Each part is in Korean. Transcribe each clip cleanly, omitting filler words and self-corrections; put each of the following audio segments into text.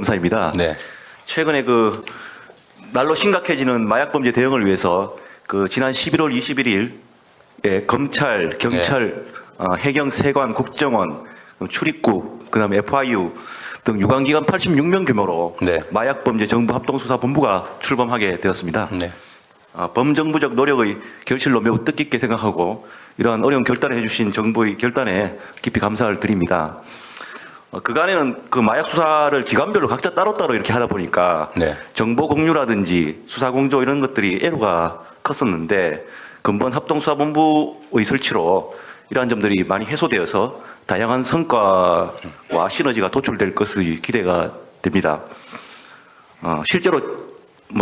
검사입니다. 네. 최근에 날로 심각해지는 마약 범죄 대응을 위해서 지난 11월 21일에 검찰, 경찰, 해경, 세관, 국정원, 출입국, 그다음에 FIU 등 유관기관 86명 규모로 네. 마약 범죄 정부 합동수사본부가 출범하게 되었습니다. 네. 범정부적 노력의 결실로 매우 뜻깊게 생각하고 이러한 어려운 결단을 해주신 정부의 결단에 깊이 감사를 드립니다. 그간에는 마약 수사를 기관별로 각자 따로따로 이렇게 하다 보니까 네. 정보 공유라든지 수사 공조 이런 것들이 애로가 컸었는데 근본 합동수사본부의 설치로 이러한 점들이 많이 해소되어서 다양한 성과와 시너지가 도출될 것이 기대가 됩니다. 실제로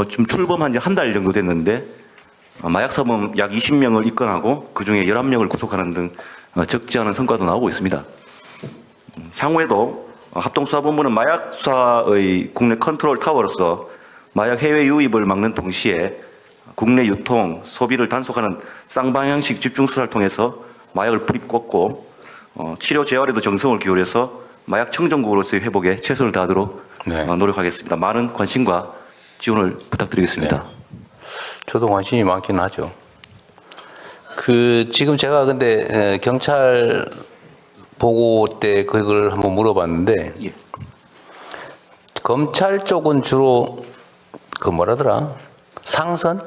좀 출범한 지 한 달 정도 됐는데 마약 사범 약 20명을 입건하고 그중에 11명을 구속하는 등 적지 않은 성과도 나오고 있습니다. 향후에도 합동수사본부는 마약 수사의 국내 컨트롤 타워로서 마약 해외 유입을 막는 동시에 국내 유통, 소비를 단속하는 쌍방향식 집중 수사를 통해서 마약을 뿌리 꽂고 치료 재활에도 정성을 기울여서 마약 청정국으로서의 회복에 최선을 다하도록 네. 노력하겠습니다. 많은 관심과 지원을 부탁드리겠습니다. 네. 저도 관심이 많긴 하죠. 지금 제가 근데 경찰 보고 때 그걸 한번 물어봤는데 예. 검찰 쪽은 주로 뭐라더라? 상선?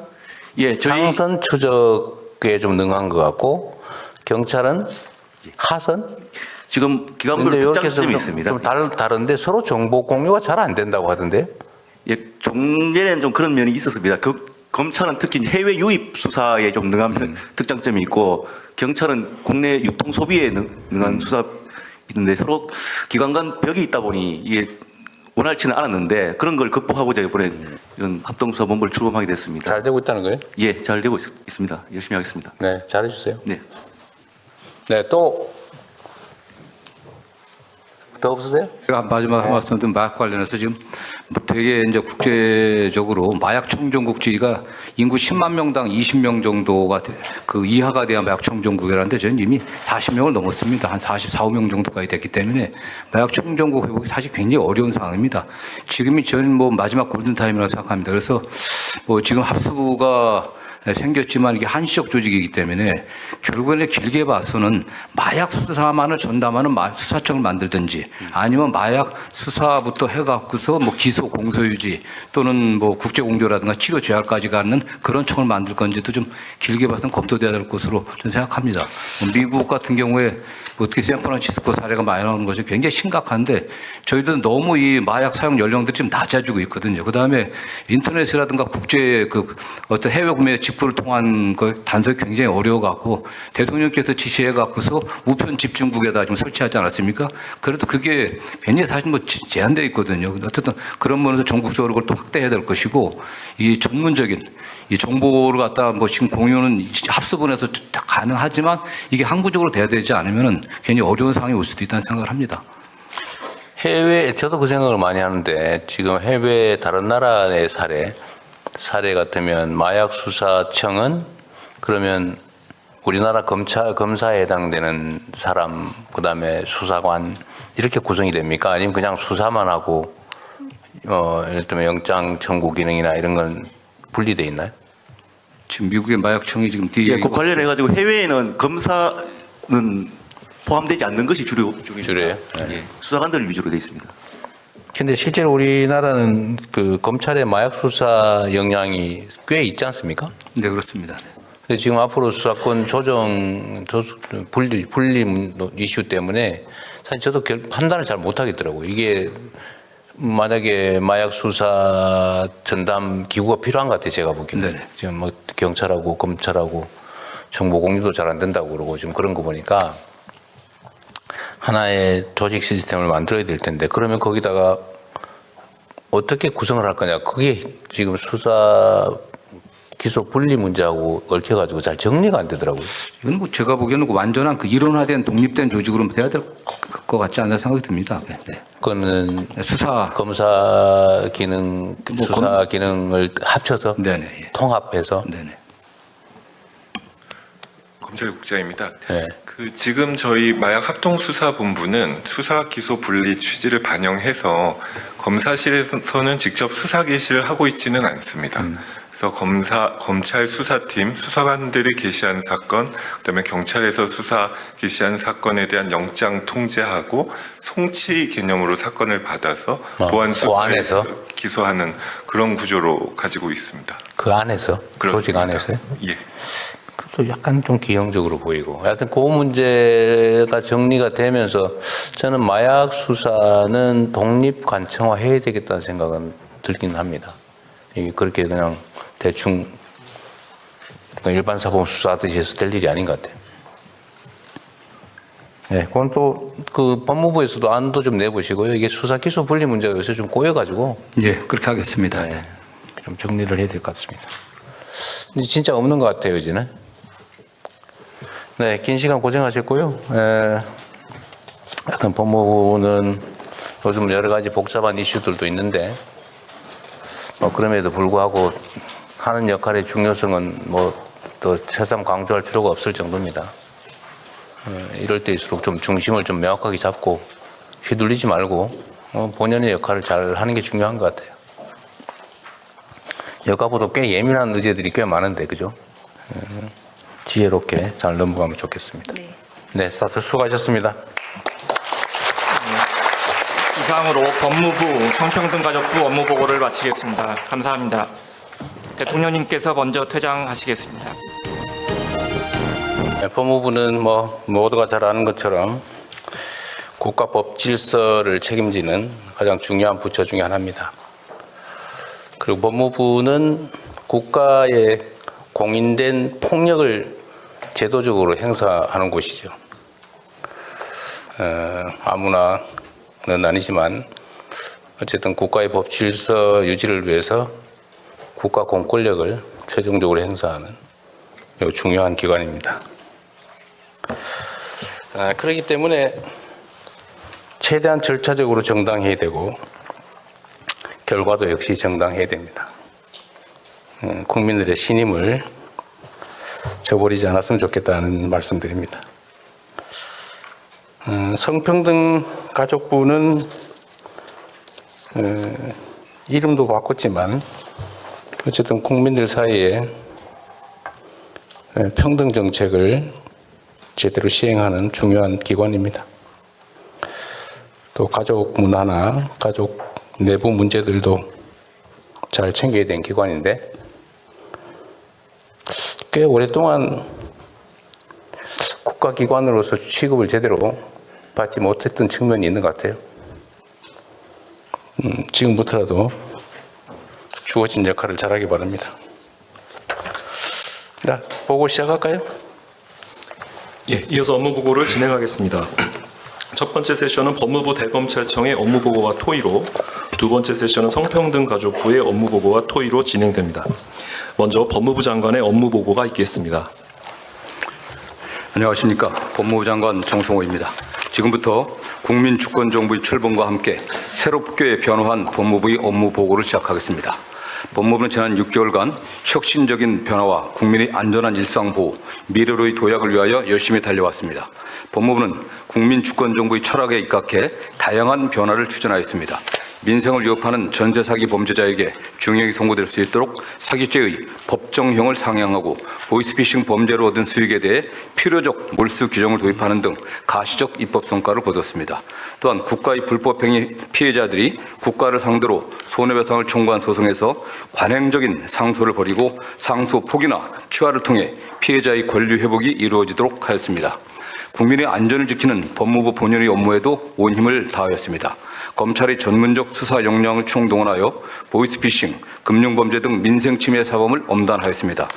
예, 상선 추적에 좀 능한 것 같고 경찰은 하선? 지금 기관별로 특장점이 있습니다. 좀 다른데 서로 정보 공유가 잘 안 된다고 하던데? 예, 종전에는 좀 그런 면이 있었습니다. 검찰은 특히 해외 유입 수사에 좀 능한 특장점이 있고 경찰은 국내 유통 소비에 능한 수사 있는데 서로 기관 간 벽이 있다 보니 이게 원활치는 않았는데 그런 걸 극복하고자 이번에 이런 합동수사본부를 출범하게 됐습니다. 잘 되고 있다는 거예요? 예, 잘 되고 있습니다. 열심히 하겠습니다. 네, 잘해주세요. 네. 네, 또 없으세요? 제가 마지막 한 말씀 좀 마약 관련해서 지금 되게 이제 국제적으로 마약 청정국지가 인구 10만 명당 20명 정도가 이하가 돼야 마약 청정국이라는데 저는 이미 40명을 넘었습니다. 한 44, 5명 정도까지 됐기 때문에 마약 청정국 회복이 사실 굉장히 어려운 상황입니다. 지금이 저는 마지막 골든타임이라고 생각합니다. 그래서 지금 합수부가 생겼지만 이게 한시적 조직이기 때문에 결국에는 길게 봐서는 마약 수사만을 전담하는 수사청을 만들든지 아니면 마약 수사부터 해갖고서 기소 공소유지 또는 국제공조라든가 치료 재활까지 가는 그런 청을 만들 건지도 좀 길게 봐서는 검토돼야 될 것으로 저는 생각합니다. 미국 같은 경우에 어떻게 샌프란시스코 사례가 많이 나오는 것이 굉장히 심각한데 저희도 너무 이 마약 사용 연령들이 좀 낮아지고 있거든요. 그 다음에 인터넷이라든가 국제 어떤 해외 구매 직구를 통한 단속이 굉장히 어려워갖고 대통령께서 지시해갖고서 우편 집중국에다 좀 설치하지 않았습니까? 그래도 그게 굉장히 사실 제한되어 있거든요. 어쨌든 그런 면에서 전국적으로 그걸 또 확대해야 될 것이고 이 전문적인 이 정보를 갖다 지금 공유는 합수본에서 다 가능하지만 이게 항구적으로 돼야 되지 않으면은 괜히 어려운 상황이 올 수도 있다는 생각을 합니다. 저도 그 생각을 많이 하는데 지금 해외 다른 나라의 사례 같으면 마약 수사청은 그러면 우리나라 검사에 해당되는 사람 그다음에 수사관 이렇게 구성이 됩니까? 아니면 그냥 수사만 하고 예를 들면 영장 청구 기능이나 이런 건 분리돼 있나요? 지금 미국의 마약청이 지금 뒤에 예, 그 관련해가지고 해외에는 검사는 포함되지 않는 것이 주류입니다. 주류예요? 네. 예, 수사관들 위주로 되어 있습니다. 근데 실제로 우리나라는 검찰의 마약 수사 역량이 꽤 있지 않습니까? 네, 그렇습니다. 근데 지금 앞으로 수사권 분리 이슈 때문에 사실 저도 판단을 잘 못하겠더라고요. 이게 만약에 마약 수사 전담 기구가 필요한 것 같아요. 제가 보기에는. 네네. 지금 경찰하고 검찰하고 정보 공유도 잘 안 된다고 그러고 지금 그런 거 보니까 하나의 조직 시스템을 만들어야 될 텐데 그러면 거기다가 어떻게 구성을 할 거냐. 그게 지금 수사 기소 분리 문제하고 얽혀가지고 잘 정리가 안 되더라고요. 이건 제가 보기에는 완전한 이론화된 독립된 조직으로 돼야 될 것 같지 않나 생각이 듭니다. 네. 그거는 수사 검사 기능, 수사 기능을 합쳐서 네네. 통합해서 네네. 검찰국장입니다. 네. 지금 저희 마약합동수사본부는 수사기소 분리 취지를 반영해서 검사실에서는 직접 수사 개시를 하고 있지는 않습니다. 그래서 검찰 수사팀, 수사관들이 개시한 사건, 그다음에 경찰에서 수사 개시한 사건에 대한 영장 통제하고 송치 개념으로 사건을 받아서 보안 그 안에서? 수사에서 기소하는 그런 구조로 가지고 있습니다. 그 안에서? 조직 그렇습니다. 안에서요? 예. 또 약간 좀 기형적으로 보이고. 하여튼 그 문제가 정리가 되면서 저는 마약 수사는 독립 관청화 해야 되겠다는 생각은 들긴 합니다. 그렇게 그냥 대충 일반 사범 수사하듯이 해서 될 일이 아닌 것 같아요. 네, 그건 또 그 법무부에서도 안도 좀 내보시고요. 이게 수사 기소 분리 문제가 요새 좀 꼬여가지고 예, 그렇게 하겠습니다. 네, 좀 정리를 해야 될 것 같습니다. 근데 진짜 없는 것 같아요, 이제는. 네, 긴 시간 고생하셨고요. 약간 법무부는 요즘 여러 가지 복잡한 이슈들도 있는데, 그럼에도 불구하고 하는 역할의 중요성은 더 새삼 강조할 필요가 없을 정도입니다. 이럴 때일수록 좀 중심을 좀 명확하게 잡고 휘둘리지 말고 본연의 역할을 잘 하는 게 중요한 것 같아요. 여가보다 꽤 예민한 의제들이 꽤 많은데, 그죠? 지혜롭게 잘 넘어가면 좋겠습니다. 네, 다들 수고하셨습니다. 이상으로 법무부 성평등가족부 업무보고를 마치겠습니다. 감사합니다. 대통령님께서 먼저 퇴장하시겠습니다. 네, 법무부는 모두가 잘 아는 것처럼 국가법 질서를 책임지는 가장 중요한 부처 중에 하나입니다. 그리고 법무부는 국가의 공인된 폭력을 제도적으로 행사하는 곳이죠. 아무나는 아니지만 어쨌든 국가의 법 질서 유지를 위해서 국가 공권력을 최종적으로 행사하는 매우 중요한 기관입니다. 그렇기 때문에 최대한 절차적으로 정당해야 되고 결과도 역시 정당해야 됩니다. 국민들의 신임을 저버리지 않았으면 좋겠다는 말씀드립니다. 성평등가족부는 이름도 바꿨지만 어쨌든 국민들 사이에 평등 정책을 제대로 시행하는 중요한 기관입니다. 또 가족 문화나 가족 내부 문제들도 잘 챙겨야 되는 기관인데 꽤 오랫동안 국가기관으로서 취급을 제대로 받지 못했던 측면이 있는 것 같아요. 지금부터라도 주어진 역할을 잘하기 바랍니다. 자, 보고 시작할까요? 예, 이어서 업무보고를 진행하겠습니다. 첫 번째 세션은 법무부 대검찰청의 업무보고와 토의로, 두 번째 세션은 성평등가족부의 업무보고와 토의로 진행됩니다. 먼저 법무부 장관의 업무보고가 있겠습니다. 안녕하십니까. 법무부 장관 정성호입니다. 지금부터 국민주권정부의 출범과 함께 새롭게 변화한 법무부의 업무 보고를 시작하겠습니다. 법무부는 지난 6개월간 혁신적인 변화와 국민의 안전한 일상보호, 미래로의 도약을 위하여 열심히 달려왔습니다. 법무부는 국민주권정부의 철학에 입각해 다양한 변화를 추진하였습니다. 민생을 위협하는 전세 사기 범죄자에게 중형이 선고될 수 있도록 사기죄의 법정형을 상향하고 보이스피싱 범죄로 얻은 수익에 대해 필요적 몰수 규정을 도입하는 등 가시적 입법 성과를 거뒀습니다. 또한 국가의 불법행위 피해자들이 국가를 상대로 손해배상을 청구한 소송에서 관행적인 상소를 벌이고 상소 포기나 취하를 통해 피해자의 권리 회복이 이루어지도록 하였습니다. 국민의 안전을 지키는 법무부 본연의 업무에도 온 힘을 다하였습니다. 검찰의 전문적 수사 역량을 총동원하여 보이스피싱, 금융범죄 등 민생침해 사범을 엄단하였습니다.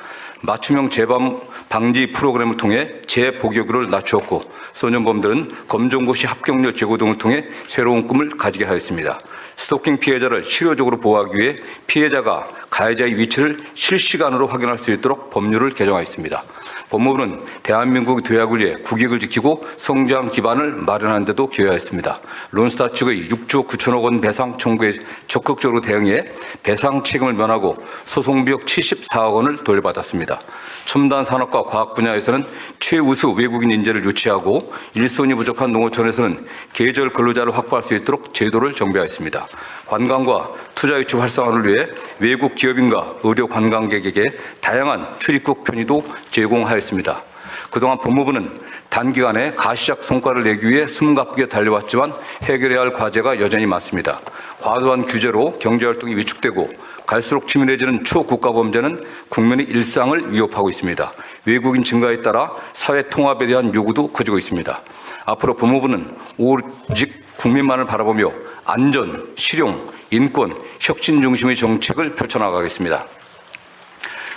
맞춤형 재범 방지 프로그램을 통해 재복역률을 낮추었고 소년범들은 검정고시 합격률 제고 등을 통해 새로운 꿈을 가지게 하였습니다. 스토킹 피해자를 실효적으로 보호하기 위해 피해자가 가해자의 위치를 실시간으로 확인할 수 있도록 법률을 개정하였습니다. 법무부는 대한민국 도약을 위해 국익을 지키고 성장 기반을 마련하는 데도 기여하였습니다. 론스타 측의 6조 9천억 원 배상 청구에 적극적으로 대응해 배상 책임을 면하고 소송비용 74억 원을 돌려받았습니다. 첨단 산업과 과학 분야에서는 최우수 외국인 인재를 유치하고 일손이 부족한 농어촌에서는 계절 근로자를 확보할 수 있도록 제도를 정비하였습니다. 관광과 투자 유치 활성화를 위해 외국 기업인과 의료 관광객에게 다양한 출입국 편의도 제공하였습니다. 그동안 법무부는 단기간에 가시적 성과를 내기 위해 숨가쁘게 달려왔지만 해결해야 할 과제가 여전히 많습니다. 과도한 규제로 경제활동이 위축되고 갈수록 치밀해지는 초국가 범죄는 국민의 일상을 위협하고 있습니다. 외국인 증가에 따라 사회 통합에 대한 요구도 커지고 있습니다. 앞으로 법무부는 오직 국민만을 바라보며 안전, 실용, 인권, 혁신 중심의 정책을 펼쳐나가겠습니다.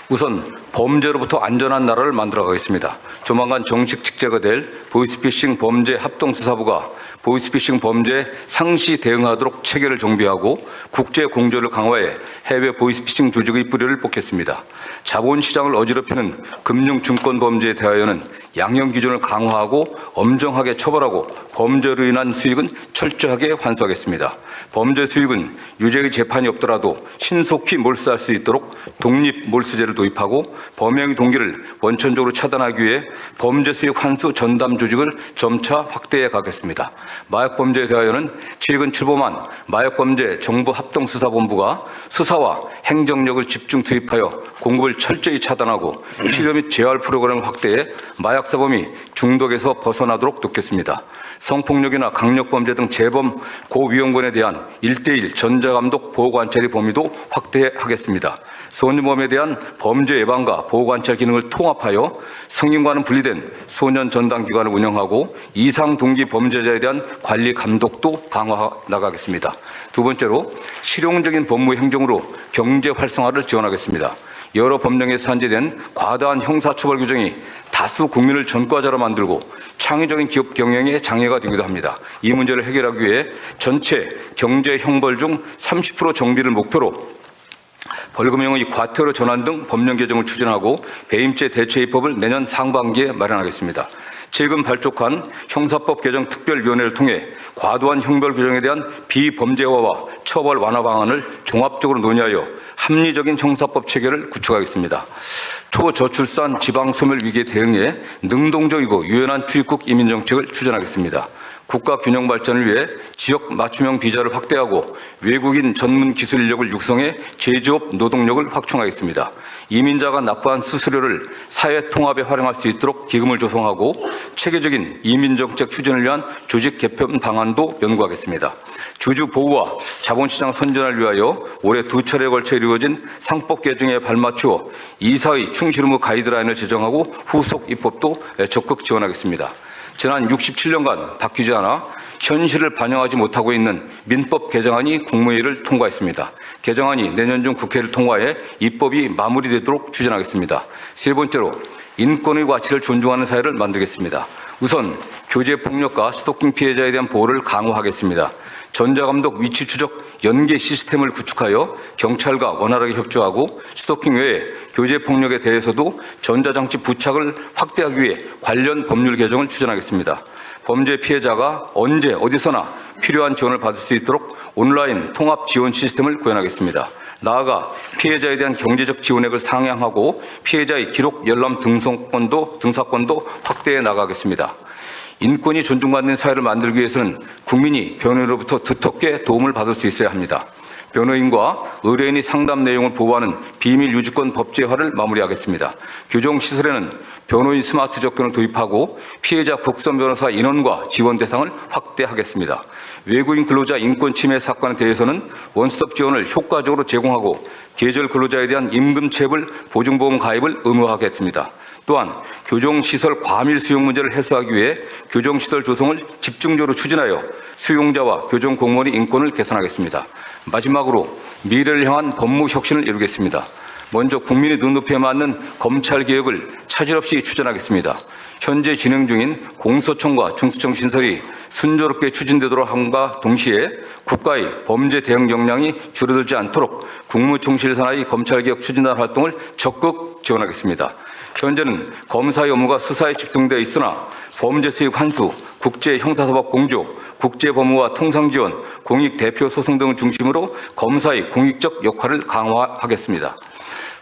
우선 범죄로부터 안전한 나라를 만들어가겠습니다. 조만간 정식 직제가 될 보이스피싱 범죄 합동수사부가 보이스피싱 범죄에 상시 대응하도록 체계를 정비하고 국제 공조를 강화해 해외 보이스피싱 조직의 뿌리를 뽑겠습니다. 자본시장을 어지럽히는 금융증권 범죄에 대하여는 양형 기준을 강화하고 엄정하게 처벌하고 범죄로 인한 수익은 철저하게 환수하겠습니다. 범죄 수익은 유죄의 재판이 없더라도 신속히 몰수할 수 있도록 독립 몰수제를 도입하고 범행의 동기를 원천적으로 차단하기 위해 범죄 수익 환수 전담 조직을 점차 확대해 가겠습니다. 마약 범죄에 대하여는 최근 출범한 마약범죄 정부합동수사본부가 수사와 행정력을 집중 투입하여 공급을 철저히 차단하고 치료 및 재활 프로그램을 확대해 마약 사범이 중독에서 벗어나도록 돕겠습니다. 성폭력이나 강력범죄 등 재범 고위험군에 대한 1:1 전자감독 보호관찰의 범위도 확대하겠습니다. 소년범에 대한 범죄 예방과 보호관찰 기능을 통합하여 성인과는 분리된 소년 전담기관을 운영하고 이상 동기 범죄자에 대한 관리 감독도 강화 나가겠습니다. 두 번째로 실용적인 법무 행정으로 경제 활성화를 지원하겠습니다. 여러 법령에 산재된 과다한 형사처벌 규정이 다수 국민을 전과자로 만들고 창의적인 기업 경영에 장애가 되기도 합니다. 이 문제를 해결하기 위해 전체 경제 형벌 중 30% 정비를 목표로 벌금형의 과태료 전환 등 법령 개정을 추진하고 배임죄 대체 입법을 내년 상반기에 마련하겠습니다. 최근 발족한 형사법 개정 특별위원회를 통해 과도한 형벌 규정에 대한 비범죄화와 처벌 완화 방안을 종합적으로 논의하여 합리적인 형사법 체계를 구축하겠습니다. 초저출산 지방소멸 위기에 대응해 능동적이고 유연한 출입국 이민 정책을 추진하겠습니다. 국가 균형 발전을 위해 지역 맞춤형 비자를 확대하고 외국인 전문 기술 인력을 육성해 제조업 노동력을 확충하겠습니다. 이민자가 납부한 수수료를 사회 통합에 활용할 수 있도록 기금을 조성하고 체계적인 이민 정책 추진을 위한 조직 개편 방안도 연구하겠습니다. 주주 보호와 자본시장 선진화를 위하여 올해 2차례에 걸쳐 이루어진 상법 개정에 발맞추어 이사의 충실 의무 가이드라인을 제정하고 후속 입법도 적극 지원하겠습니다. 지난 67년간 바뀌지 않아 현실을 반영하지 못하고 있는 민법 개정안이 국무회의를 통과했습니다. 개정안이 내년 중 국회를 통과해 입법이 마무리되도록 추진하겠습니다. 세 번째로 인권의 가치를 존중하는 사회를 만들겠습니다. 우선 교제폭력과 스토킹 피해자에 대한 보호를 강화하겠습니다. 전자감독 위치 추적 연계 시스템을 구축하여 경찰과 원활하게 협조하고 스토킹 외에 교제폭력에 대해서도 전자장치 부착을 확대하기 위해 관련 법률 개정을 추진하겠습니다. 범죄 피해자가 언제 어디서나 필요한 지원을 받을 수 있도록 온라인 통합 지원 시스템을 구현하겠습니다. 나아가 피해자에 대한 경제적 지원액을 상향하고 피해자의 기록 열람 등사권도 확대해 나가겠습니다. 인권이 존중받는 사회를 만들기 위해서는 국민이 변호인으로부터 두텁게 도움을 받을 수 있어야 합니다. 변호인과 의뢰인이 상담 내용을 보호하는 비밀 유지권 법제화를 마무리하겠습니다. 교정시설에는 변호인 스마트 접견을 도입하고 피해자 국선 변호사 인원과 지원 대상을 확대하겠습니다. 외국인 근로자 인권 침해 사건에 대해서는 원스톱 지원을 효과적으로 제공하고 계절 근로자에 대한 임금체불 보증보험 가입을 의무화하겠습니다. 또한 교정시설 과밀 수용 문제를 해소하기 위해 교정시설 조성을 집중적으로 추진하여 수용자와 교정공무원의 인권을 개선하겠습니다. 마지막으로 미래를 향한 법무 혁신을 이루겠습니다. 먼저 국민의 눈높이에 맞는 검찰개혁을 차질 없이 추진하겠습니다. 현재 진행 중인 공소청과 중수청 신설이 순조롭게 추진되도록 함과 동시에 국가의 범죄 대응 역량이 줄어들지 않도록 국무총실 산하의 검찰개혁 추진단 활동을 적극 지원하겠습니다. 현재는 검사의 업무가 수사에 집중되어 있으나 범죄 수익 환수, 국제 형사사법 공조, 국제법무와 통상지원, 공익 대표 소송 등을 중심으로 검사의 공익적 역할을 강화하겠습니다.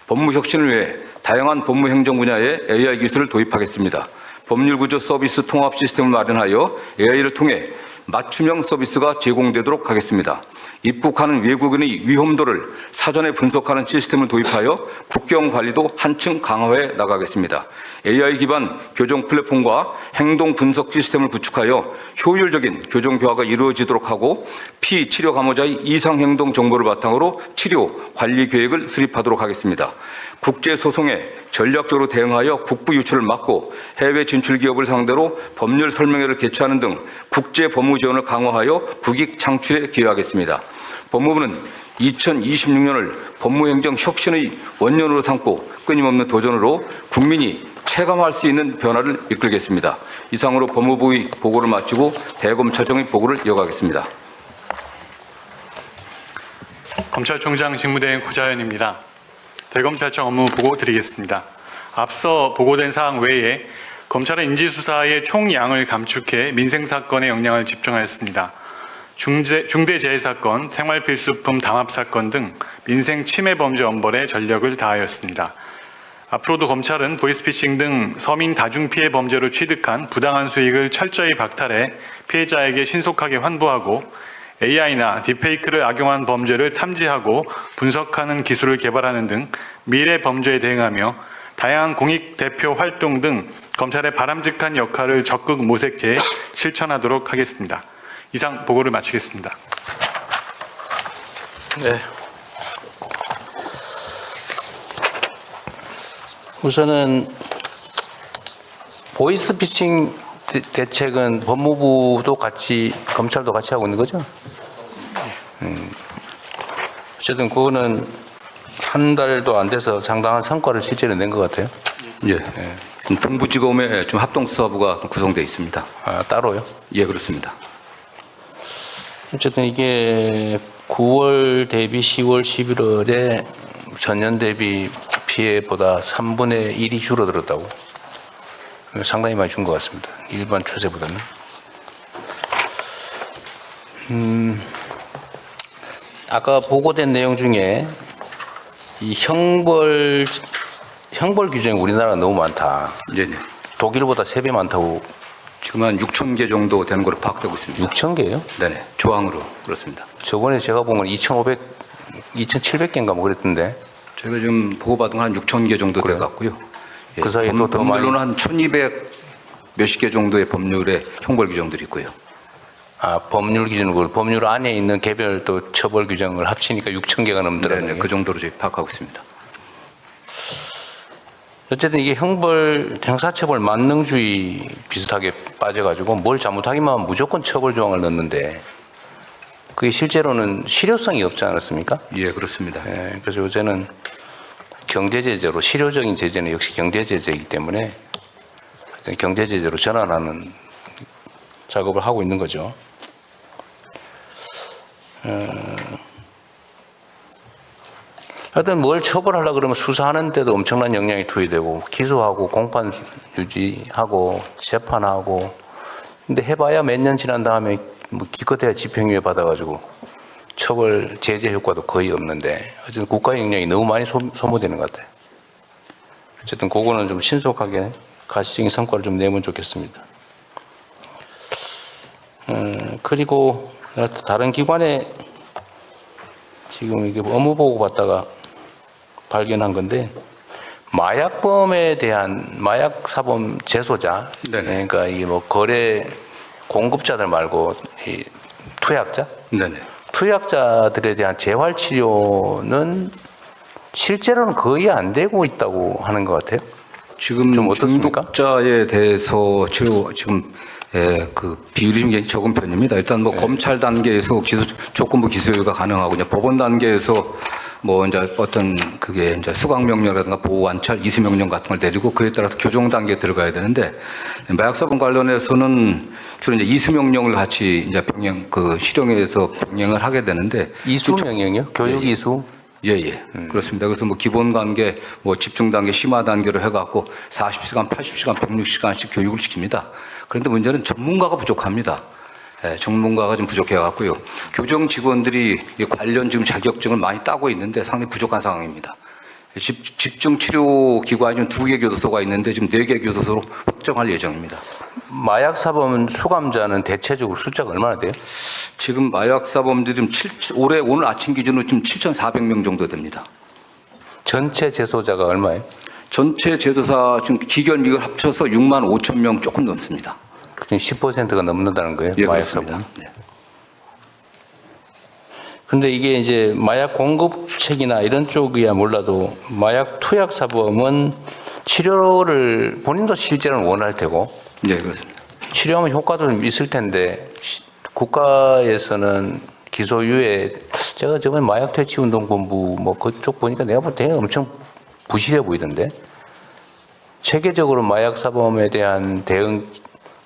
법무 혁신을 위해 다양한 법무 행정 분야에 AI 기술을 도입하겠습니다. 법률구조 서비스 통합 시스템을 마련하여 AI를 통해 맞춤형 서비스가 제공되도록 하겠습니다. 입국하는 외국인의 위험도를 사전에 분석하는 시스템을 도입하여 국경 관리도 한층 강화해 나가겠습니다. AI 기반 교정 플랫폼과 행동 분석 시스템을 구축하여 효율적인 교정 교화가 이루어지도록 하고 피치료 감호자의 이상 행동 정보를 바탕으로 치료 관리 계획을 수립하도록 하겠습니다. 국제 소송에 전략적으로 대응하여 국부 유출을 막고 해외 진출 기업을 상대로 법률 설명회를 개최하는 등 국제 법무 지원을 강화하여 국익 창출에 기여하겠습니다. 법무부는 2026년을 법무행정 혁신의 원년으로 삼고 끊임없는 도전으로 국민이 체감할 수 있는 변화를 이끌겠습니다. 이상으로 법무부의 보고를 마치고 대검찰청의 보고를 이어가겠습니다. 검찰총장 직무대행 구자연입니다. 대검찰청 업무 보고 드리겠습니다. 앞서 보고된 사항 외에 검찰은 인지수사의 총량을 감축해 민생사건에 역량을 집중하였습니다. 중대재해사건, 생활필수품 담합사건 등 민생 침해범죄 엄벌에 전력을 다하였습니다. 앞으로도 검찰은 보이스피싱 등 서민 다중피해 범죄로 취득한 부당한 수익을 철저히 박탈해 피해자에게 신속하게 환부하고 AI나 딥페이크를 악용한 범죄를 탐지하고 분석하는 기술을 개발하는 등 미래 범죄에 대응하며 다양한 공익 대표 활동 등 검찰의 바람직한 역할을 적극 모색해 실천하도록 하겠습니다. 이상 보고를 마치겠습니다. 네. 우선은 보이스피싱 대책은 법무부도 같이 검찰도 같이 하고 있는 거죠? 어쨌든 그거는 한 달도 안 돼서 상당한 성과를 실제로 낸 것 같아요. 예. 동부지검에 좀 합동수사부가 구성되어 있습니다. 아, 따로요? 예, 그렇습니다. 어쨌든 이게 9월 대비 10월, 11월에 전년 대비 피해보다 3분의 1이 줄어들었다고. 상당히 많이 준 것 같습니다. 일반 추세보다는. 아까 보고된 내용 중에 이 형벌 규정이 우리나라가 너무 많다. 네네. 독일보다 3배 많다고. 지금 한 6천 개 정도 되는 걸로 파악되고 있습니다. 6,000개예요? 네네. 조항으로 그렇습니다. 저번에 제가 본 건 2,700개인가 뭐 그랬던데. 저희가 지금 보고받은 건 한 6천 개 정도 돼 갖고요. 예, 그 사이에 또 더 많이. 법률로는 한 1,200 몇십 개 정도의 법률의 형벌 규정들이 있고요. 아, 법률 기준으로 법률 안에 있는 개별 또 처벌 규정을 합치니까 6,000개가 넘더라고요. 네네. 그 정도로 저희 파악하고 있습니다. 어쨌든 이게 형사처벌 만능주의 비슷하게 빠져가지고 뭘 잘못하기만 하면 무조건 처벌 조항을 넣는데 그게 실제로는 실효성이 없지 않았습니까? 예, 그렇습니다. 예, 그래서 요새는 경제제재로 실효적인 제재는 역시 경제제재이기 때문에 경제제재로 전환하는 작업을 하고 있는 거죠. 하여튼 뭘 처벌하려고 그러면 수사하는데도 엄청난 역량이 투입되고 기소하고 공판 유지하고 재판하고 근데 해봐야 몇 년 지난 다음에 뭐 기껏해야 집행유예 받아가지고 처벌 제재 효과도 거의 없는데 어쨌든 국가 역량이 너무 많이 소모되는 것 같아요. 어쨌든 그거는 좀 신속하게 가시적인 성과를 좀 내면 좋겠습니다. 그리고 다른 기관에 지금 이게 업무 보고 받다가 발견한 건데 마약범에 대한 마약 사범 재소자, 네네. 그러니까 이 뭐 거래 공급자들 말고 이 투약자, 네네. 투약자들에 대한 재활 치료는 실제로는 거의 안 되고 있다고 하는 것 같아요. 지금 좀 어떻습니까? 중독자에 대해서 치료 지금 그 비율이 좀 적은 편입니다. 일단 뭐 검찰 단계에서 조건부 기소유예가 가능하고 이제 법원 단계에서 뭐 이제 어떤 그게 이제 수강 명령이라든가 보호 관찰, 이수 명령 같은 걸 내리고 그에 따라서 교정 단계에 들어가야 되는데 마약 사범 관련해서는 주로 이제 이수 명령을 같이 이제 병행 그 실형에서 병행을 하게 되는데 이수 명령이요? 교육 이수? 예. 그렇습니다. 그래서 뭐 기본 단계, 뭐 집중 단계, 심화 단계로 해갖고 40시간, 80시간, 160시간씩 교육을 시킵니다. 그런데 문제는 전문가가 부족합니다. 예, 전문가가 좀 부족해갖고요. 교정 직원들이 이 관련 지금 자격증을 많이 따고 있는데 상당히 부족한 상황입니다. 집중 치료 기관이 좀 2개 교도소가 있는데 지금 4개 교도소로 확정할 예정입니다. 마약 사범 수감자는 대체적으로 숫자가 얼마나 돼요? 지금 마약 사범들이 올해 오늘 아침 기준으로 지금 7,400명 정도 됩니다. 전체 재소자가 얼마예요? 전체 제도사 지금 기결 미결 합쳐서 6만 5천 명 조금 넘습니다. 10%가 넘는다는 거예요? 예, 마약 그렇습니다. 사범. 네. 근데 이게 이제 마약 공급책이나 이런 쪽이야 몰라도 마약 투약 사범은 치료를 본인도 실제로는 원할 테고 네, 그렇습니다. 치료하면 효과도 좀 있을 텐데 국가에서는 기소유예 제가 저번에 마약 퇴치 운동본부 뭐 그쪽 보니까 내가 볼 때 엄청 부실해 보이던데 체계적으로 마약 사범에 대한 대응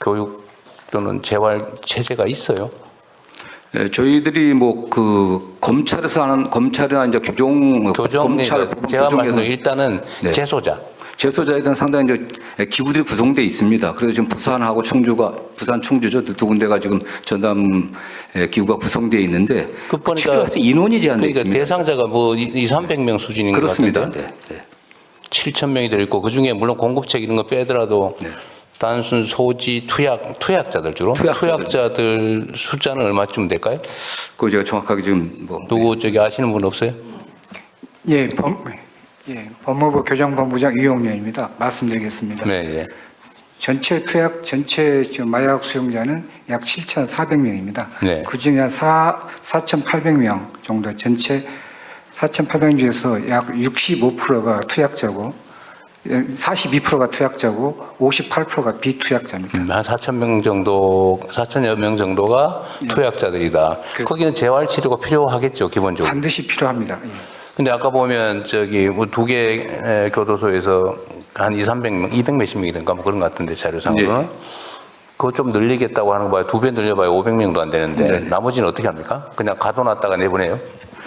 교육 또는 재활 체제가 있어요. 예, 저희들이 뭐 그 검찰이나 이제 검찰 제가 규정에서 말씀드린 일단은 네. 재소자에 대한 상당히 이제 기구들이 구성돼 있습니다. 그래서 지금 부산하고 부산 청주죠 두 군데가 지금 전담 기구가 구성돼 있는데 그 보니까 치료해서 인원이 제한돼 그러니까 있습니다. 대상자가 뭐 300명 수준인 것 그렇습니다. 같은데 네. 7,000명이 들어있고 그중에 물론 공급책 이런 거 빼더라도 네. 단순 소지 투약자들 주로 투약자들 숫자는 얼마쯤 될까요? 그거 제가 정확하게 지금 뭐 누구 저기 아시는 분 없어요? 예, 법무부 교정본부장 이용렬입니다. 말씀드리겠습니다. 네. 전체 지금 마약 수용자는 약 7,400명입니다. 네. 그중에 한 4,800명 정도 전체 4,800명 중에서 약 65%가 투약자고 42%가 투약자고 58%가 비투약자입니다. 한 4,000명 정도, 4,000여 명 정도가 투약자들이다. 거기는 재활 치료가 필요하겠죠, 기본적으로. 반드시 필요합니다. 예. 근데 아까 보면 저기 뭐 2개 교도소에서 한 200명, 200 몇십 명이든가 뭐 그런 것 같은데 자료상으로는. 네. 그거 좀 늘리겠다고 하는 거 봐요. 2배 늘려봐야 500명도 안 되는데 네. 나머지는 어떻게 합니까? 그냥 가둬놨다가 내보내요?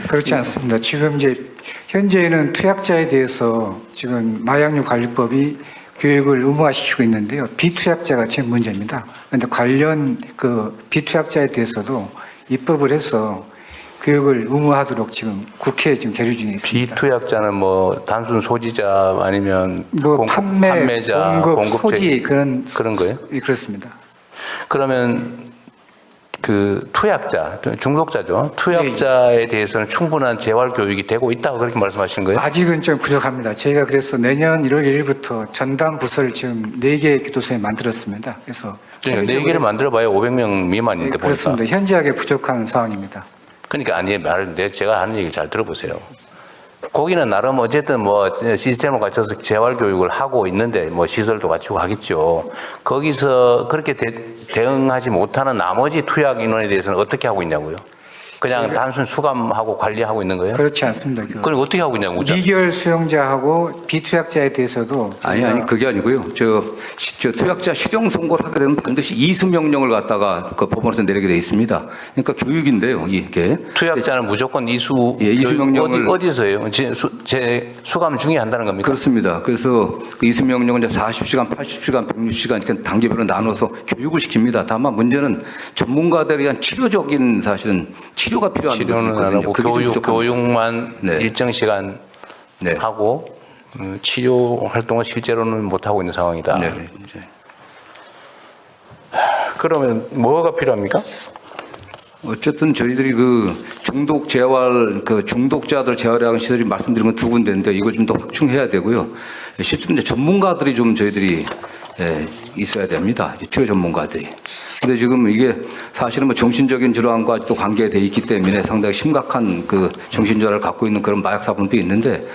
그렇지 않습니다. 지금 이제 현재는 투약자에 대해서 지금 마약류 관리법이 교육을 의무화시키고 있는데요. 비투약자가 제일 문제입니다. 그런데 관련 그 비투약자에 대해서도 입법을 해서 교육을 의무화하도록 지금 국회에 지금 계류 중에 있습니다. 비투약자는 뭐 단순 소지자 아니면 뭐 판매자, 공급, 소지 그런 거예요? 예, 그렇습니다. 그러면 그 투약자, 중독자죠. 투약자에 대해서는 충분한 재활 교육이 되고 있다고 그렇게 말씀하신 거예요? 아직은 좀 부족합니다. 저희가 그래서 내년 1월 1일부터 전담 부서를 지금 4개 교도소에 만들었습니다. 그래서 4개를 만들어봐야 500명 미만인데 보니까. 그렇습니다. 현저하게 부족한 상황입니다. 그러니까 아니 제가 하는 얘기 잘 들어보세요. 거기는 나름 어쨌든 뭐 시스템을 갖춰서 재활 교육을 하고 있는데 뭐 시설도 갖추고 하겠죠. 거기서 그렇게 대응하지 못하는 나머지 투약 인원에 대해서는 어떻게 하고 있냐고요? 그냥 단순 수감하고 관리하고 있는 거예요? 그렇지 않습니다. 그럼 어떻게 하고 있냐고. 미결 수용자하고 비투약자에 대해서도 아니 그게 아니고요. 저 투약자 실형 선고를 하게 되면 반드시 이수 명령을 갖다가 그 법원에서 내리게 돼 있습니다. 그러니까 교육인데요, 이게. 투약자는 무조건 이수 이수 명령을 어디서 해요? 수감 중에 한다는 겁니까? 그렇습니다. 그래서 그 이수 명령은 이제 40시간, 80시간, 160시간 이렇게 단계별로 나눠서 교육을 시킵니다. 다만 문제는 전문가들에 의한 치료적인 사실은 치료가 필요한 치료는 안 하고 교육만 네. 일정 시간 네. 하고 치료 활동은 실제로는 못 하고 있는 상황이다. 네. 그러면 뭐가 필요합니까? 어쨌든 저희들이 그 중독 재활, 그 중독자들 재활하는 시설이 말씀드린 건 2군데인데 이걸 좀 더 확충해야 되고요. 실제로 이제 전문가들이 좀 저희들이 있어야 됩니다. 치료 전문가들이. 근데 지금 이게 사실은 뭐 정신적인 질환과 또 관계돼 있기 때문에 상당히 심각한 그 정신질환을 갖고 있는 그런 마약 사범도 있는데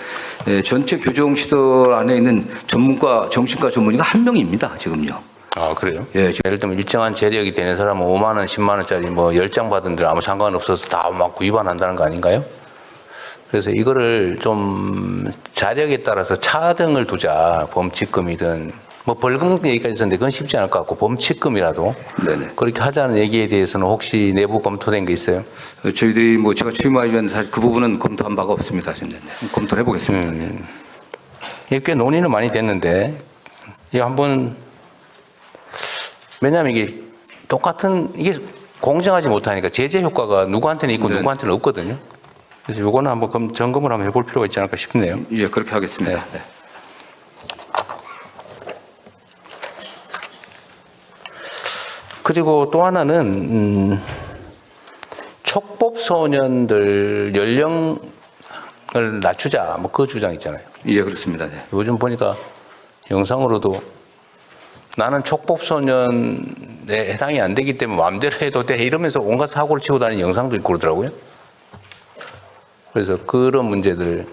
전체 교정 시설 안에 있는 정신과 전문의가 1명입니다. 지금요. 아, 그래요? 예, 예를 들면 일정한 재력이 되는 사람은 5만 원, 10만 원짜리 뭐 10장 받은 데 아무 상관없어서 다 막 위반한다는 거 아닌가요? 그래서 이거를 좀 자력에 따라서 차등을 두자. 범칙금이든 뭐 벌금 얘기까지 있었는데 그건 쉽지 않을 것 같고 범칙금이라도 네네. 그렇게 하자는 얘기에 대해서는 혹시 내부 검토된 게 있어요? 저희들이 뭐 제가 취임하면 사실 그 부분은 검토한 바가 없습니다. 지금. 네. 검토를 해보겠습니다. 네. 이게 꽤 논의는 많이 됐는데 이거 한번 왜냐하면 이게 똑같은 이게 공정하지 못하니까 제재 효과가 누구한테는 있고 네. 누구한테는 없거든요. 그래서 이거는 한번 점검을 한번 해볼 필요가 있지 않을까 싶네요. 예, 그렇게 하겠습니다. 네. 그리고 또 하나는 촉법 소년들 연령을 낮추자 뭐 그 주장 있잖아요. 예, 그렇습니다. 네. 요즘 보니까 영상으로도 나는 촉법 소년에 해당이 안 되기 때문에 마음대로 해도 돼 이러면서 온갖 사고를 치고 다니는 영상도 있고 그러더라고요. 그래서 그런 문제들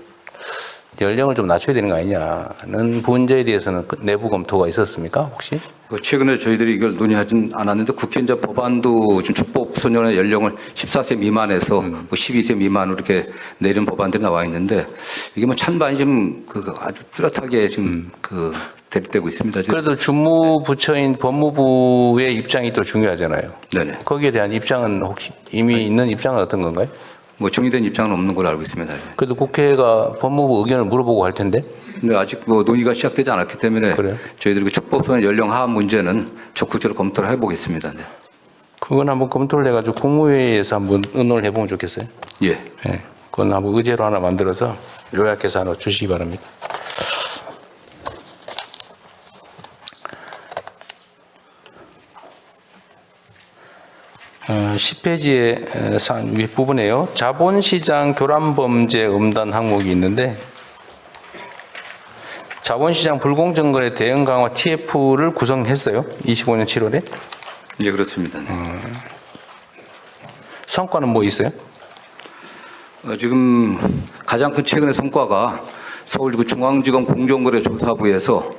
연령을 좀 낮춰야 되는 거 아니냐는 문제에 대해서는 내부 검토가 있었습니까 혹시? 최근에 저희들이 이걸 논의하진 않았는데 국회 이제 법안도 지금 촉법 소년의 연령을 14세 미만에서 뭐 12세 미만으로 이렇게 내린 법안들이 나와 있는데 이게 뭐 찬반이 좀 아주 뚜렷하게 지금 대립되고 있습니다. 지금. 그래도 주무부처인 법무부의 입장이 또 중요하잖아요. 네네. 거기에 대한 입장은 혹시 이미 있는 입장은 어떤 건가요? 뭐 정리된 입장은 없는 걸로 알고 있습니다. 그래도 국회가 법무부 의견을 물어보고 할 텐데. 근데 아직 뭐 논의가 시작되지 않았기 때문에 그래요? 저희들이 그 촉법 소년 연령 하한 문제는 적극적으로 검토를 해보겠습니다. 네. 그건 한번 검토를 해가지고 국무회의에서 한번 의논을 해보면 좋겠어요. 예. 네. 그건 한번 의제로 하나 만들어서 요약해서 하나 주시기 바랍니다. 어, 10페이지의 윗부분에요. 자본시장 교란범죄 음단 항목이 있는데 자본시장 불공정거래 대응 강화 TF를 구성했어요. 25년 7월에. 예, 그렇습니다. 네. 성과는 뭐 있어요? 지금 가장 큰 최근의 성과가 서울중앙지검 공정거래조사부에서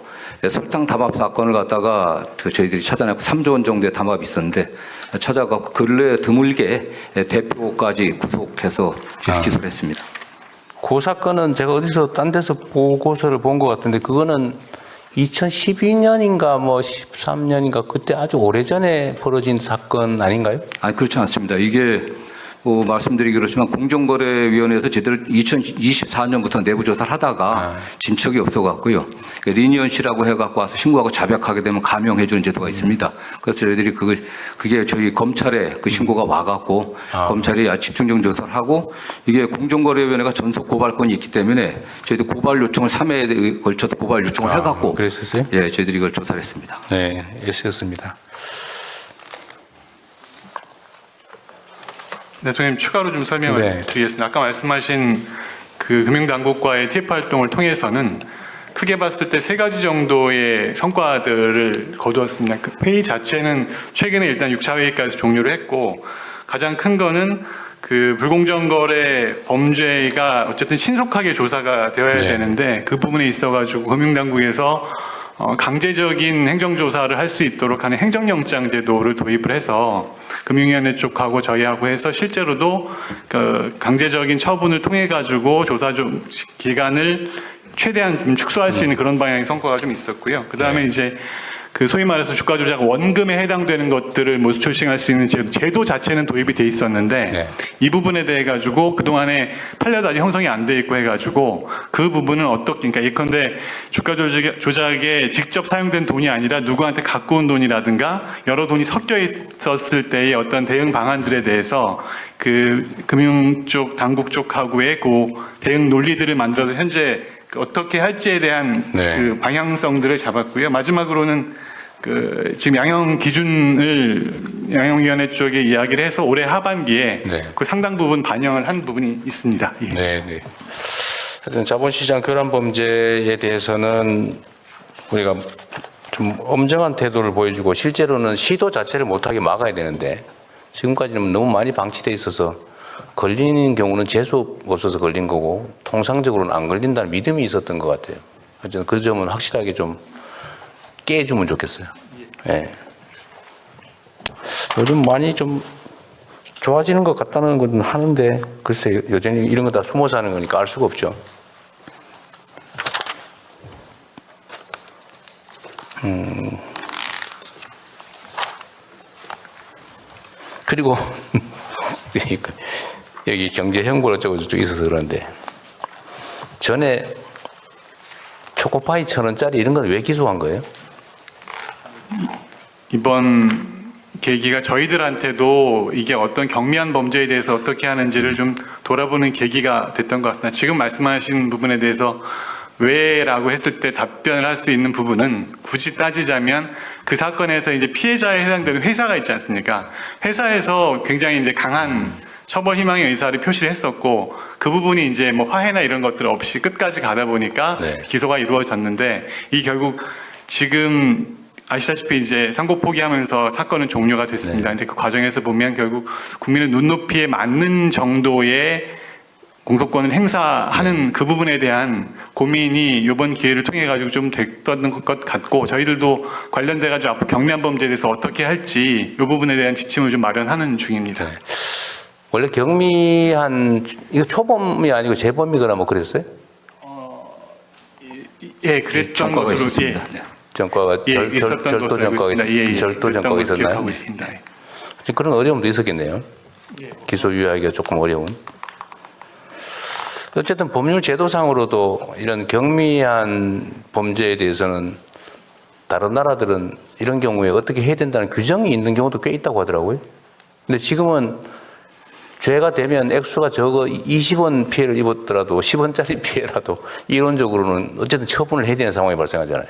설탕 담합 사건을 갖다가 저희들이 찾아내고 3조 원 정도의 담합이 있었는데 찾아가고 근래 드물게 대표까지 구속해서 기소를 했습니다. 그 사건은 제가 어디서 딴 데서 보고서를 본 것 같은데 그거는 2012년인가 뭐 13년인가 그때 아주 오래전에 벌어진 사건 아닌가요? 아니 그렇지 않습니다. 이게 뭐 말씀드리기 그렇지만 공정거래위원회에서 제대로 2024년부터 내부 조사를 하다가 진척이 없어갖고요. 리니언 씨라고 해갖고 와서 신고하고 자백하게 되면 감형해주는 제도가 있습니다. 그래서 저희들이 그게 저희 검찰에 그 신고가 와갖고 검찰이 집중적인 조사를 하고 이게 공정거래위원회가 전속 고발권이 있기 때문에 저희들 고발 요청을 3회에 걸쳐서 고발 요청을 해갖고 그랬었어요? 예, 저희들이 이걸 조사를 했습니다. 네, 예시였습니다. 대통령 추가로 좀 설명을 네. 드리겠습니다. 아까 말씀하신 그 금융당국과의 TF 활동을 통해서는 크게 봤을 때 3가지 정도의 성과들을 거두었습니다. 그 회의 자체는 최근에 일단 6차 회의까지 종료를 했고 가장 큰 거는 그 불공정거래 범죄가 어쨌든 신속하게 조사가 되어야 네. 되는데 그 부분에 있어가지고 금융당국에서 강제적인 행정조사를 할 수 있도록 하는 행정영장 제도를 도입을 해서 금융위원회 쪽하고 저희하고 해서 실제로도 그 강제적인 처분을 통해 가지고 조사 기간을 최대한 좀 축소할 수 있는 그런 방향의 성과가 좀 있었고요. 그 다음에 이제 그 소위 말해서 주가 조작 원금에 해당되는 것들을 뭐 출싱할 수 있는 제도 자체는 도입이 돼 있었는데 네. 이 부분에 대해 가지고 그동안에 판례도 아직 형성이 안 돼 있고 해가지고 그 부분은 어떻게 그러니까 예컨대 주가 조작에 직접 사용된 돈이 아니라 누구한테 갖고 온 돈이라든가 여러 돈이 섞여 있었을 때의 어떤 대응 방안들에 대해서 그 금융 쪽 당국 쪽하고의 그 대응 논리들을 만들어서 현재 어떻게 할지에 대한 네. 그 방향성들을 잡았고요. 마지막으로는 그 지금 양형 기준을 양형위원회 쪽에 이야기를 해서 올해 하반기에 네. 그 상당 부분 반영을 한 부분이 있습니다. 예. 네, 네. 하여튼 자본시장 교란 범죄에 대해서는 우리가 좀 엄정한 태도를 보여주고 실제로는 시도 자체를 못하게 막아야 되는데 지금까지는 너무 많이 방치돼 있어서 걸리는 경우는 재수 없어서 걸린 거고 통상적으로는 안 걸린다는 믿음이 있었던 것 같아요. 하여튼 그 점은 확실하게 좀 깨주면 좋겠어요. 예. 요즘 많이 좀 좋아지는 것 같다는 건 하는데 글쎄 여전히 이런 거 다 숨어서 하는 거니까 알 수가 없죠. 그리고 여기 경제 형벌 어쩌고 저쩌고 있어서 그러는데 전에 초코파이 1,000원짜리 이런 건 왜 기소한 거예요? 이번 계기가 저희들한테도 이게 어떤 경미한 범죄에 대해서 어떻게 하는지를 좀 돌아보는 계기가 됐던 것 같습니다. 지금 말씀하신 부분에 대해서 왜라고 했을 때 답변을 할 수 있는 부분은 굳이 따지자면 그 사건에서 이제 피해자에 해당되는 회사가 있지 않습니까? 회사에서 굉장히 이제 강한 처벌 희망의 의사를 표시를 했었고 그 부분이 이제 뭐 화해나 이런 것들 없이 끝까지 가다 보니까 네. 기소가 이루어졌는데 이 결국 지금 아시다시피 이제 상고 포기하면서 사건은 종료가 됐습니다. 근데 그 과정에서 보면 결국 국민의 눈높이에 맞는 정도의 공소권을 행사하는 그 부분에 대한 고민이 이번 기회를 통해 가지고 좀 됐던 것 같고 저희들도 관련돼 가지고 앞으로 경미한 범죄에 대해서 어떻게 할지 이 부분에 대한 지침을 좀 마련하는 중입니다. 네. 원래 경미한 이거 초범이 아니고 재범이거나 뭐 그랬어요? 예, 그랬던 전과가 것으로 있었습니다. 네. 전과가 있었던 절도 것으로 알고 전과가 있습니다. 예, 절도 그랬던 전과가 걸로 있었나요? 기억하고 있습니다. 예. 그런 어려움도 있었겠네요. 기소 유예하기가 조금 어려운. 어쨌든 법률 제도상으로도 이런 경미한 범죄에 대해서는 다른 나라들은 이런 경우에 어떻게 해야 된다는 규정이 있는 경우도 꽤 있다고 하더라고요. 근데 지금은 죄가 되면 액수가 적어 20원 피해를 입었더라도 10원짜리 피해라도 이론적으로는 어쨌든 처분을 해야 되는 상황이 발생하잖아요.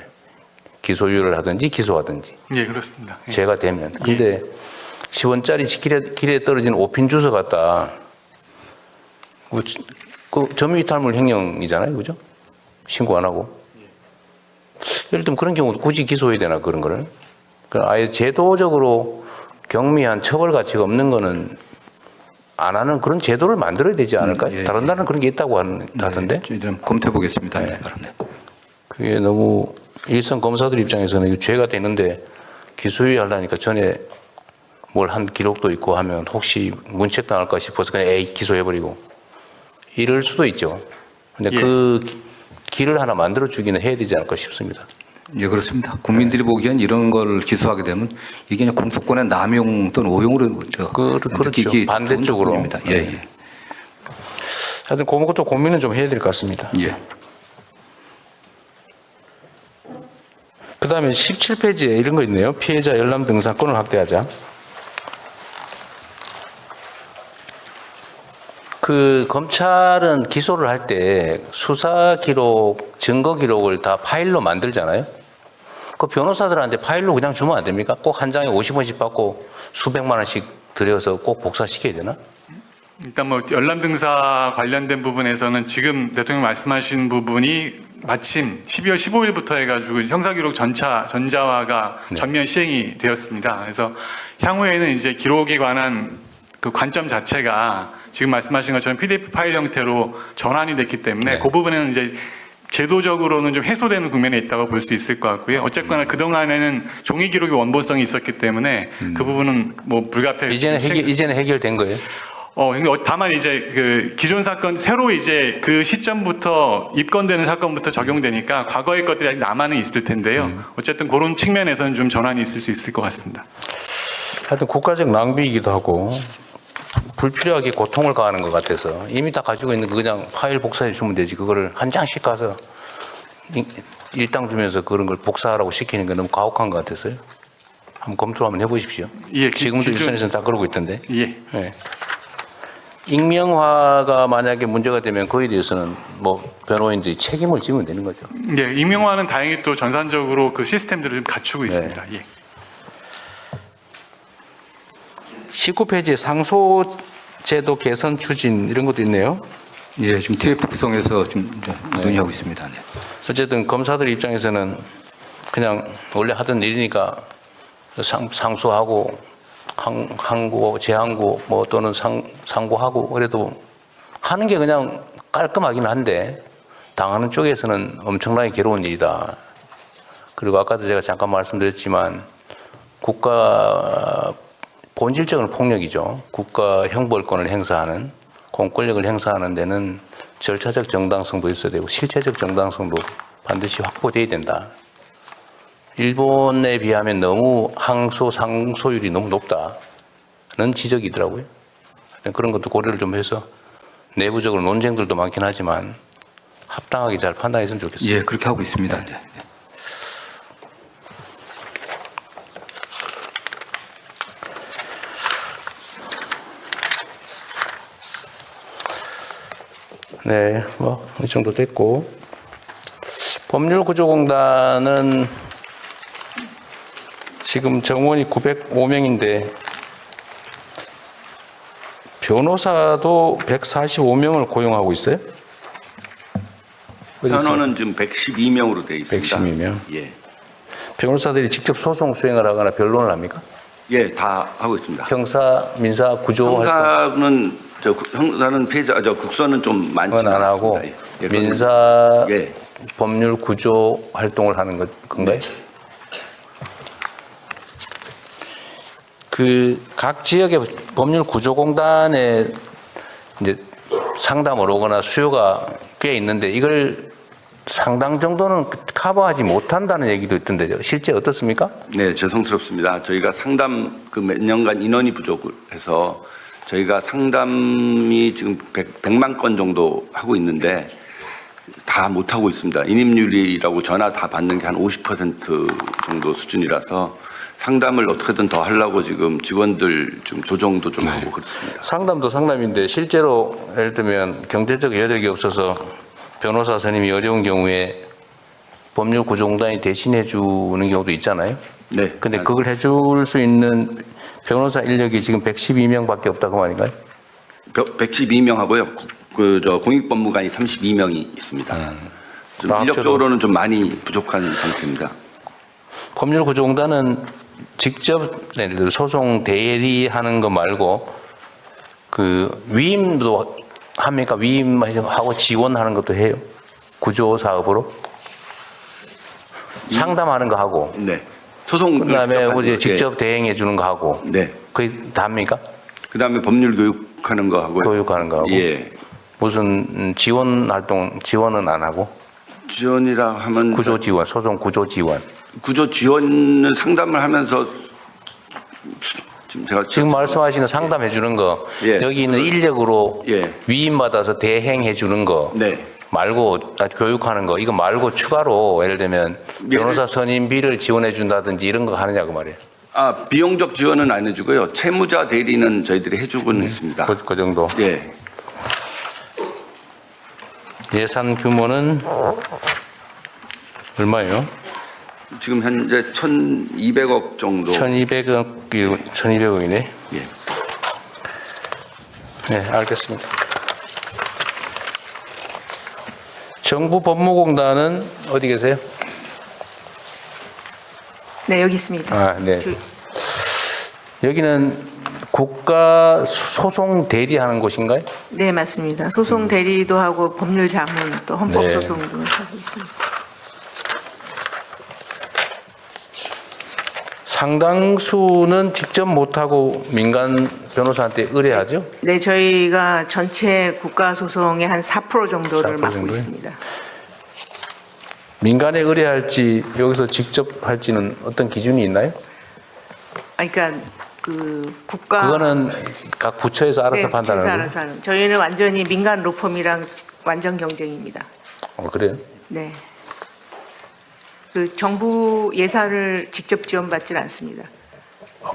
기소유예를 하든지 기소하든지. 예, 그렇습니다. 예. 죄가 되면. 근데 10원짜리 길에 떨어진 5핀 주스 갖다 그 점유이탈물 횡령이잖아요. 그죠? 신고 안 하고. 예를 들면 그런 경우도 굳이 기소해야 되나 그런 거를. 아예 제도적으로 경미한 처벌 가치가 없는 거는 안 하는 그런 제도를 만들어야 되지 않을까요? 예, 다른 나라는 그런 게 있다고 하던데. 네, 저희들은 검토해 보겠습니다. 네. 네. 그게 너무 일선 검사들 입장에서는 이거 죄가 되는데 기소유예 하려니까 전에 뭘 한 기록도 있고 하면 혹시 문책 당할까 싶어서 그냥 에이 기소해버리고 이럴 수도 있죠. 근데 예. 그 길을 하나 만들어 주기는 해야 되지 않을까 싶습니다. 예, 그렇습니다. 국민들이 보기엔 이런 걸 기소하게 되면 이게 그냥 공소권의 남용 또는 오용으로 느끼기 반대쪽으로. 좋은 부분입니다. 예, 예. 하여튼 그것도 고민은 좀 해야 될 것 같습니다. 예. 그 다음에 17페이지에 이런 거 있네요. 피해자 열람 등산권을 확대하자. 그 검찰은 기소를 할 때 수사 기록, 증거 기록을 다 파일로 만들잖아요. 그 변호사들한테 파일로 그냥 주면 안 됩니까? 꼭 한 장에 50원씩 받고 수백만 원씩 들여서 꼭 복사시켜야 되나? 일단 뭐 열람 등사 관련된 부분에서는 지금 대통령 말씀하신 부분이 마침 12월 15일부터 해가지고 형사기록 전자화가 전면 시행이 되었습니다. 그래서 향후에는 이제 기록에 관한 그 관점 자체가 지금 말씀하신 것처럼 PDF 파일 형태로 전환이 됐기 때문에 그 부분에는 이제 제도적으로는 좀 해소되는 국면에 있다고 볼 수 있을 것 같고요. 어쨌거나 그동안에는 종이 기록의 원본성이 있었기 때문에 그 부분은 뭐 불가피하게 이제는 해결된 거예요? 근데 다만 이제 그 기존 사건 새로 이제 그 시점부터 입건되는 사건부터 적용되니까 과거의 것들이 아직 남아는 있을 텐데요. 어쨌든 그런 측면에서는 좀 전환이 있을 수 있을 것 같습니다. 하여튼 국가적 낭비이기도 하고 불필요하게 고통을 가하는 것 같아서 이미 다 가지고 있는 거 그냥 파일 복사해 주면 되지 그거를 한 장씩 가서 일당 주면서 그런 걸 복사하라고 시키는 게 너무 가혹한 것 같아서요. 한번 검토 한번 해보십시오. 예, 지금도 일선에서는 다 그러고 있던데. 예. 네. 익명화가 만약에 문제가 되면 그에 대해서는 뭐 변호인들이 책임을 지면 되는 거죠. 예, 익명화는 다행히 또 전산적으로 그 시스템들을 좀 갖추고 있습니다. 예. 19페이지에 상소제도 개선 추진 이런 것도 있네요. 예, 지금 TF 구성해서 좀 이제 논의하고 있습니다. 네. 어쨌든 검사들 입장에서는 그냥 원래 하던 일이니까 상소하고 항고, 재항고 뭐 또는 상고하고 그래도 하는 게 그냥 깔끔하긴 한데 당하는 쪽에서는 엄청나게 괴로운 일이다. 그리고 아까도 제가 잠깐 말씀드렸지만 국가 본질적인 폭력이죠. 국가 형벌권을 행사하는 공권력을 행사하는 데는 절차적 정당성도 있어야 되고 실체적 정당성도 반드시 확보돼야 된다. 일본에 비하면 너무 항소, 상소율이 너무 높다. 지적이더라고요. 그런 것도 고려를 좀 해서 내부적으로 논쟁들도 많긴 하지만 합당하게 잘 판단했으면 좋겠습니다. 예, 그렇게 하고 있습니다. 네. 네, 뭐 이 정도 됐고 법률구조공단은 지금 정원이 905명인데 변호사도 145명을 고용하고 있어요? 어디 있습니까? 현원은 지금 112명으로 되어 있습니다. 112명. 예, 변호사들이 직접 소송 수행을 하거나 변론을 합니까? 예, 다 하고 있습니다. 형사, 민사, 구조 활동 형사는 피해자, 국선은 좀 많지 그건 안 하고 않습니다. 예, 그건- 민사 예, 법률 구조 활동을 하는 건가요? 네. 그 각 지역의 법률 구조공단에 이제 상담을 오거나 수요가 꽤 있는데 이걸 상당 정도는 커버하지 못한다는 얘기도 있던데요. 실제 어떻습니까? 네, 죄송스럽습니다. 저희가 상담 몇 년간 인원이 부족해서 저희가 상담이 지금 100만 건 정도 하고 있는데 다 못하고 있습니다. 인입률이라고 전화 다 받는 게 한 50% 정도 수준이라서 상담을 어떻게든 더 하려고 지금 직원들 좀 조정도 좀 하고 그렇습니다. 상담도 상담인데 실제로 예를 들면 경제적 여력이 없어서 변호사 선임이 어려운 경우에 법률 구조공단이 대신해 주는 경우도 있잖아요. 네. 근데 그걸 해줄 수 있는 변호사 인력이 지금 112명밖에 없다고 말인가요? 112명 하고요. 공익법무관이 32명이 있습니다. 좀 합쳐도- 인력적으로는 좀 많이 부족한 상태입니다. 법률 구조공단은 직접 예를 들어 소송 대리하는 거 말고 그 위임도 합니까? 위임하고 지원하는 것도 해요. 구조 사업으로 상담하는 거 하고 네. 소송 그다음에 우리 직접 대행해 주는 거 하고 네. 그게 다입니까? 그다음에 법률 교육하는 거 하고요. 교육하는 거 하고 예. 무슨 지원 활동 지원은 안 하고 지원이라 하면 구조 지원 소송 구조 지원 구조 지원은 상담을 하면서 지금 제가 지금 말씀하시는 상담해 주는 거 예. 여기 있는 인력으로 예. 위임 받아서 대행해 주는 거 네. 말고 교육하는 거 이거 말고 추가로 예를 들면 변호사 선임비를 지원해 준다든지 이런 거 하느냐고 말이에요. 비용적 지원은 안 해주고요. 채무자 대리는 저희들이 해주고는 있습니다. 그 정도. 예. 예산 규모는 얼마예요? 지금 현재 1,200억 정도. 1,200억이네. 예. 네, 알겠습니다. 정부 법무공단은 어디 계세요? 네, 여기 있습니다. 아, 네. 여기는 국가 소송 대리하는 곳인가요? 네, 맞습니다. 소송 대리도 하고 법률 자문 또 헌법 네. 소송도 하고 있습니다. 상당수는 직접 못하고 민간 변호사한테 의뢰하죠? 네, 저희가 전체 국가 소송의 한 4% 정도를 4% 맡고 정도요? 있습니다. 민간에 의뢰할지 여기서 직접 할지는 어떤 기준이 있나요? 그러니까 그 국가 그거는 각 부처에서 알아서 네, 판단하는 거예요? 알아서 하는. 저희는 완전히 민간 로펌이랑 완전 경쟁입니다. 그래요? 네. 그 정부 예산을 직접 지원받지는 않습니다.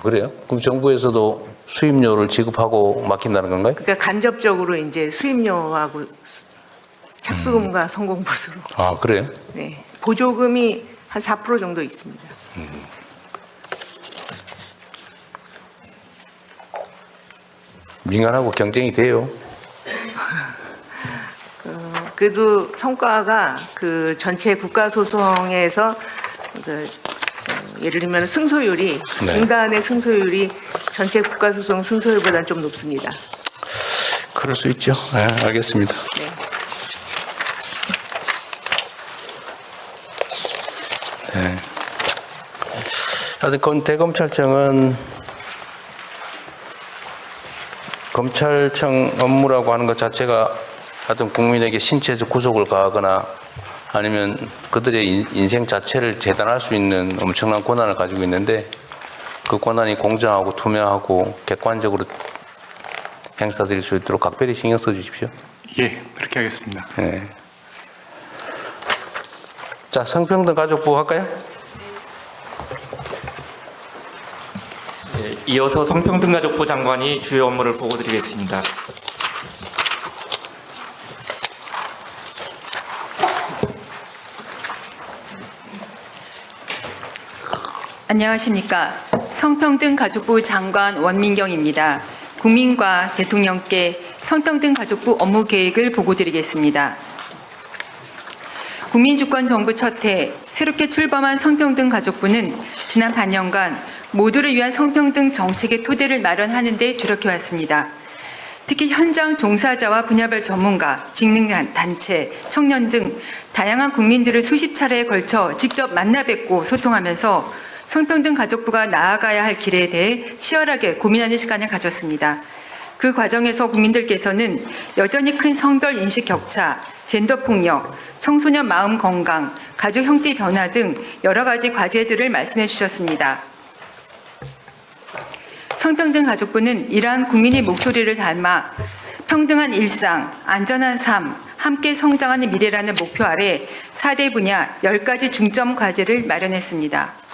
그래요? 그럼 정부에서도 수임료를 지급하고 맡긴다는 건가요? 그러니까 간접적으로 이제 수임료하고 착수금과 성공보수로. 그래요? 네. 보조금이 한 4% 정도 있습니다. 민간하고 경쟁이 돼요. 그래도 성과가 그 전체 국가 소송에서 예를 들면 승소율이 네. 민간의 승소율이 전체 국가 소송 승소율보다는 좀 높습니다. 그럴 수 있죠. 네, 알겠습니다. 네. 네. 하여튼 대검찰청은 검찰청 업무라고 하는 것 자체가 하여튼 국민에게 신체적 구속을 가하거나 아니면 그들의 인생 자체를 재단할 수 있는 엄청난 권한을 가지고 있는데 그 권한이 공정하고 투명하고 객관적으로 행사될 수 있도록 각별히 신경 써 주십시오. 예, 그렇게 하겠습니다. 네. 자, 성평등 가족부 할까요? 네, 이어서 성평등가족부 장관이 주요 업무를 보고드리겠습니다. 안녕하십니까. 성평등가족부 장관 원민경입니다. 국민과 대통령께 성평등가족부 업무 계획을 보고드리겠습니다. 국민주권정부 첫해 새롭게 출범한 성평등가족부는 지난 반년간 모두를 위한 성평등 정책의 토대를 마련하는 데 주력해왔습니다. 특히 현장 종사자와 분야별 전문가, 직능단체, 청년 등 다양한 국민들을 수십 차례에 걸쳐 직접 만나 뵙고 소통하면서 성평등 가족부가 나아가야 할 길에 대해 치열하게 고민하는 시간을 가졌습니다. 그 과정에서 국민들께서는 여전히 큰 성별 인식 격차, 젠더 폭력, 청소년 마음 건강, 가족 형태 변화 등 여러 가지 과제들을 말씀해 주셨습니다. 성평등 가족부는 이러한 국민의 목소리를 담아 평등한 일상, 안전한 삶, 함께 성장하는 미래라는 목표 아래 4대 분야 10가지 중점 과제를 마련했습니다.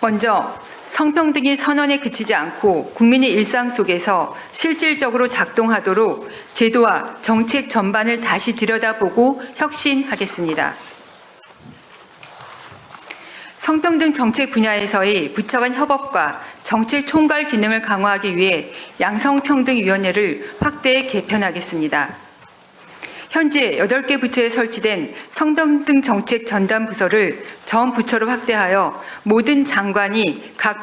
먼저 성평등이 선언에 그치지 않고 국민의 일상 속에서 실질적으로 작동하도록 제도와 정책 전반을 다시 들여다보고 혁신하겠습니다. 성평등 정책 분야에서의 부처 간 협업과 정책 총괄 기능을 강화하기 위해 양성평등위원회를 확대 개편하겠습니다. 현재 8개 부처에 설치된 성평등 정책 전담 부서를 전 부처로 확대하여 모든 장관이 각